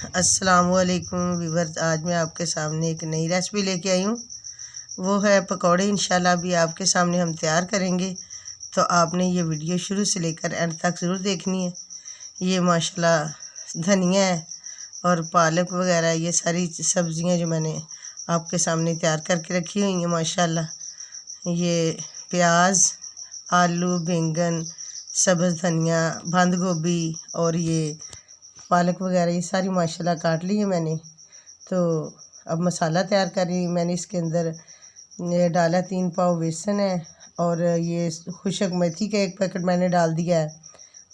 अस्सलामुअलैकुम व्यूअर्स। आज मैं आपके सामने एक नई रेसिपी लेके आई हूँ। वो है पकौड़े। इंशाल्लाह भी आपके सामने हम तैयार करेंगे, तो आपने ये वीडियो शुरू से लेकर एंड तक ज़रूर देखनी है। ये माशाल्लाह धनिया है और पालक वगैरह, ये सारी सब्ज़ियाँ जो मैंने आपके सामने तैयार करके रखी हुई हैं माशाल्लाह। ये प्याज, आलू, बैंगन, सब्ज़ धनिया, बंद गोभी और ये पालक वगैरह, ये सारी माशाल्लाह काट ली है मैंने। तो अब मसाला तैयार कर रही हूँ। मैंने इसके अंदर ये डाला 3 पाव बेसन है, और ये खुशक मेथी का 1 पैकेट मैंने डाल दिया है,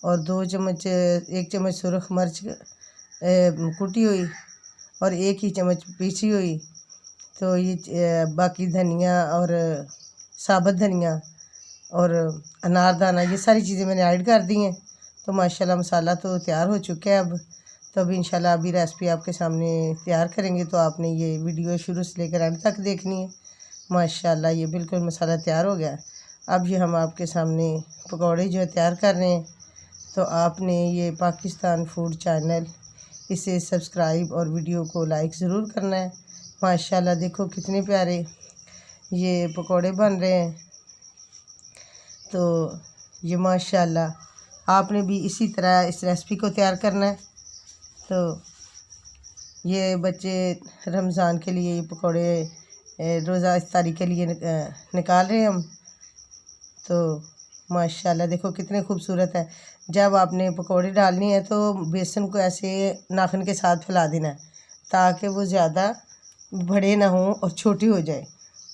और 1 चम्मच सुरख मिर्च कुटी हुई, और 1 ही चम्मच पीसी हुई। तो ये बाकी धनिया और साबुत धनिया और अनारदाना, ये सारी चीज़ें मैंने ऐड कर दी हैं। तो माशाल्लाह मसाला तो तैयार हो चुका है। अब तो अभी इंशाल्लाह अभी रेसिपी आपके सामने तैयार करेंगे, तो आपने ये वीडियो शुरू से लेकर एंड तक देखनी है। माशाल्लाह ये बिल्कुल मसाला तैयार हो गया। अब ये हम आपके सामने पकौड़े जो है तैयार कर रहे हैं। तो आपने ये पाकिस्तान फूड चैनल, इसे सब्सक्राइब और वीडियो को लाइक ज़रूर करना है। माशाल्लाह देखो कितने प्यारे ये पकौड़े बन रहे हैं। तो ये माशाल्लाह आपने भी इसी तरह इस रेसिपी को तैयार करना है। तो ये बच्चे रमज़ान के लिए ये पकौड़े रोज़ा इफ्तारी के लिए निकाल रहे हैं हम। तो माशाल्लाह देखो कितने खूबसूरत है। जब आपने पकौड़े डालनी है तो बेसन को ऐसे नाखून के साथ फैला देना है, ताकि वो ज़्यादा बड़े ना हों और छोटे हो जाए,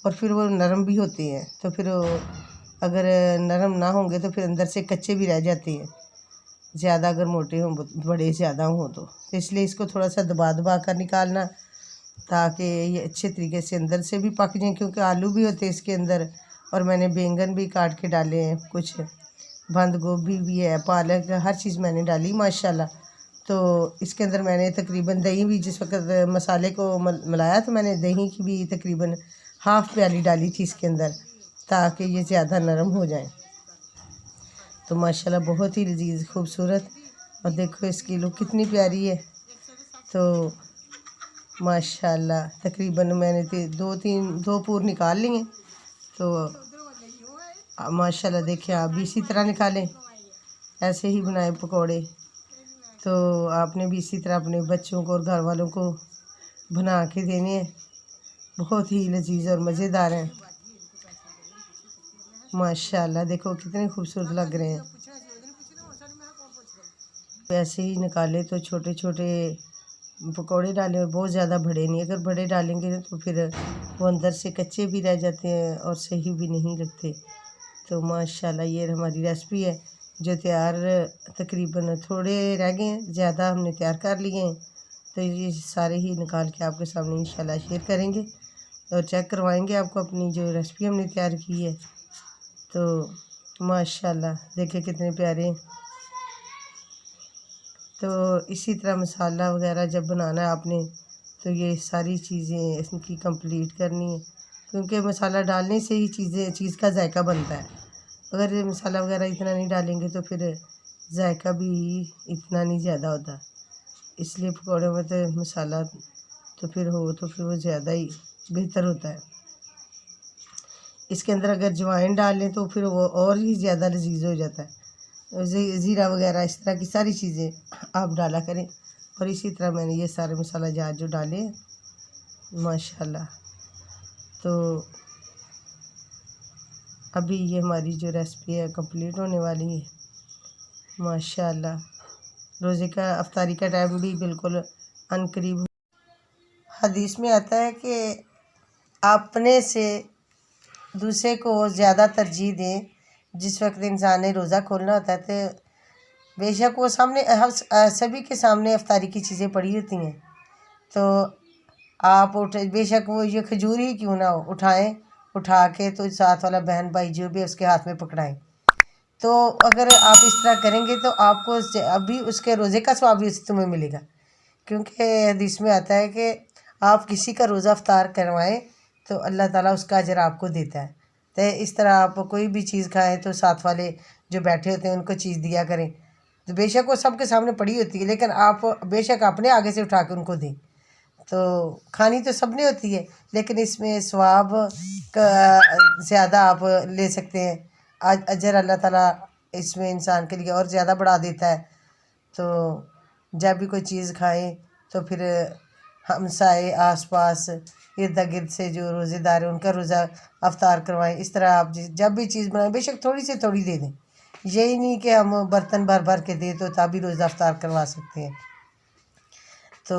और फिर वो नरम भी होते हैं। तो फिर अगर नरम ना होंगे तो फिर अंदर से कच्चे भी रह जाते हैं, ज़्यादा अगर मोटे हों, बड़े ज़्यादा हों तो इसलिए इसको थोड़ा सा दबा दबा कर निकालना, ताकि ये अच्छे तरीके से अंदर से भी पक जाएँ, क्योंकि आलू भी होते हैं इसके अंदर, और मैंने बैंगन भी काट के डाले हैं, कुछ बंद गोभी भी है, पालक, हर चीज़ मैंने डाली माशाल्लाह। तो इसके अंदर मैंने तकरीबन दही भी, जिस वक्त मसाले को मिलाया तो मैंने दही की भी तकरीबन हाफ़ प्याली डाली थी इसके अंदर, ताकि ये ज़्यादा नरम हो जाए। तो माशाल्लाह बहुत ही लजीज खूबसूरत, और देखो इसकी लुक कितनी प्यारी है। तो माशाल्लाह तकरीबन मैंने दो पूर निकाल लिए। तो माशाल्लाह देखिए आप भी इसी तरह निकालें, ऐसे ही बनाए पकोड़े। तो आपने भी इसी तरह अपने बच्चों को और घर वालों को बना के देने हैं। बहुत ही लजीज और मज़ेदार हैं माशाल्लाह। देखो कितने खूबसूरत लग रहे हैं। ऐसे ही निकाले तो छोटे छोटे पकौड़े डालें, और बहुत ज़्यादा बड़े नहीं। अगर बड़े डालेंगे तो फिर वो अंदर से कच्चे भी रह जाते हैं और सही भी नहीं लगते। तो माशाल्लाह ये हमारी रेसिपी है जो तैयार, तकरीबन थोड़े रह गए हैं, ज़्यादा हमने तैयार कर लिए हैं। तो ये सारे ही निकाल के आपके सामने इंशाल्लाह शेयर करेंगे और चेक करवाएंगे आपको अपनी जो रेसिपी हमने तैयार की है। तो माशाल्लाह देखिए कितने प्यारे। तो इसी तरह मसाला वगैरह जब बनाना है आपने, तो ये सारी चीज़ें इसकी कंप्लीट करनी है, क्योंकि मसाला डालने से ही चीज़ का जायका बनता है। अगर ये मसाला वगैरह इतना नहीं डालेंगे तो फिर जायका भी इतना नहीं ज़्यादा होता। इसलिए पकौड़े में तो मसाला तो फिर वो ज़्यादा ही बेहतर होता है। इसके अंदर अगर अजवाइन डाल लें तो फिर वो और ही ज़्यादा लजीज हो जाता है। ज़ीरा वगैरह इस तरह की सारी चीज़ें आप डाला करें। और इसी तरह मैंने ये सारे मसाला जात जो डाले माशाल्लाह। तो अभी ये हमारी जो रेसिपी है कंप्लीट होने वाली है माशाल्लाह। रोज़े का अफ्तारी का टाइम भी बिल्कुल अनकरीब। हदीस में आता है कि अपने से दूसरे को ज़्यादा तरजीह दें। जिस वक्त इंसान ने रोज़ा खोलना होता है तो बेशक वो सामने सभी के सामने अफ्तारी की चीज़ें पड़ी होती हैं, तो आप बेशक वो ये खजूर ही क्यों ना हो, उठा के तो साथ वाला बहन भाई जो भी उसके हाथ में पकड़ाएं। तो अगर आप इस तरह करेंगे तो आपको अभी उसके रोज़े का स्वाब भी तुम्हें मिलेगा, क्योंकि हदीस में आता है कि आप किसी का रोज़ा अफ्तार करवाएं तो अल्लाह ताला उसका अजर आपको देता है। तो इस तरह आप कोई भी चीज़ खाएं तो साथ वाले जो बैठे होते हैं उनको चीज़ दिया करें। तो बेशक वो सबके सामने पड़ी होती है, लेकिन आप बेशक अपने आगे से उठा के उनको दें। तो खानी तो सबने होती है, लेकिन इसमें सवाब का ज़्यादा आप ले सकते हैं। आज अजर अल्लाह ताला इसमें इंसान के लिए और ज़्यादा बढ़ा देता है। तो जब भी कोई चीज़ खाएं तो फिर हमसाए आस पास इर्द गिर्द से जो रोज़ेदार हैं उनका रोज़ा अफ्तार करवाएं। इस तरह आप जब भी चीज़ बनाएं बेशक थोड़ी से थोड़ी दे दें, यही नहीं कि हम बर्तन भर भर के दें तो तभी रोज़ा अफ्तार करवा सकते हैं। तो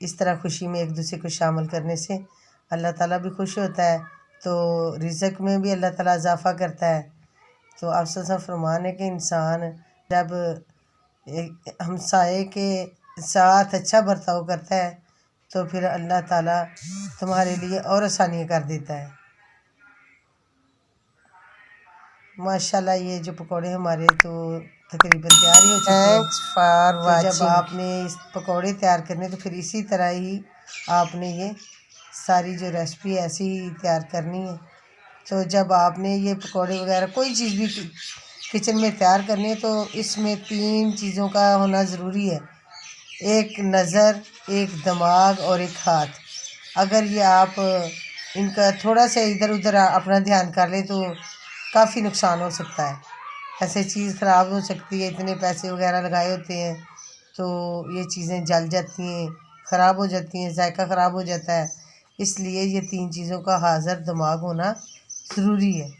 इस तरह खुशी में एक दूसरे को शामिल करने से अल्लाह ताला भी खुश होता है, तो रिज़्क़ में भी अल्लाह ताला इजाफ़ा करता है। तो आप सब फरमान है कि इंसान जब हमसाए के साथ अच्छा बर्ताव करता है तो फिर अल्लाह ताला तुम्हारे लिए और आसानियाँ कर देता है। माशाल्लाह ये जो पकौड़े हमारे तो तकरीबन तैयार ही हो चुके हैं। Thanks for watching. जब आपने इस पकौड़े तैयार करने तो फिर इसी तरह ही आपने ये सारी जो रेसिपी ऐसी ही तैयार करनी है। तो जब आपने ये पकौड़े वगैरह कोई चीज़ भी किचन में तैयार करनी है तो इसमें 3 चीज़ों का होना ज़रूरी है, एक नज़र, एक दिमाग और एक हाथ। अगर ये आप इनका थोड़ा सा इधर उधर अपना ध्यान कर लें तो काफ़ी नुकसान हो सकता है। ऐसे चीज़ ख़राब हो सकती है, इतने पैसे वगैरह लगाए होते हैं तो ये चीज़ें जल जाती हैं, ख़राब हो जाती हैं, जायका ख़राब हो जाता है। इसलिए ये 3 चीज़ों का हाज़िर दिमाग होना ज़रूरी है।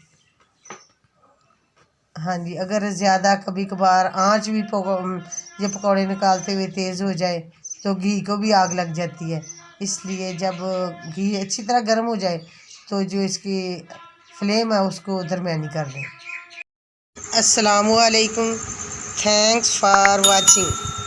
हाँ जी, अगर ज़्यादा कभी कभार आँच भी ये पकौड़े निकालते हुए तेज़ हो जाए तो घी को भी आग लग जाती है। इसलिए जब घी अच्छी तरह गर्म हो जाए तो जो इसकी फ्लेम है उसको दरमियानी कर दें। अस्सलामु अलैकुम, थैंक्स फॉर वाचिंग।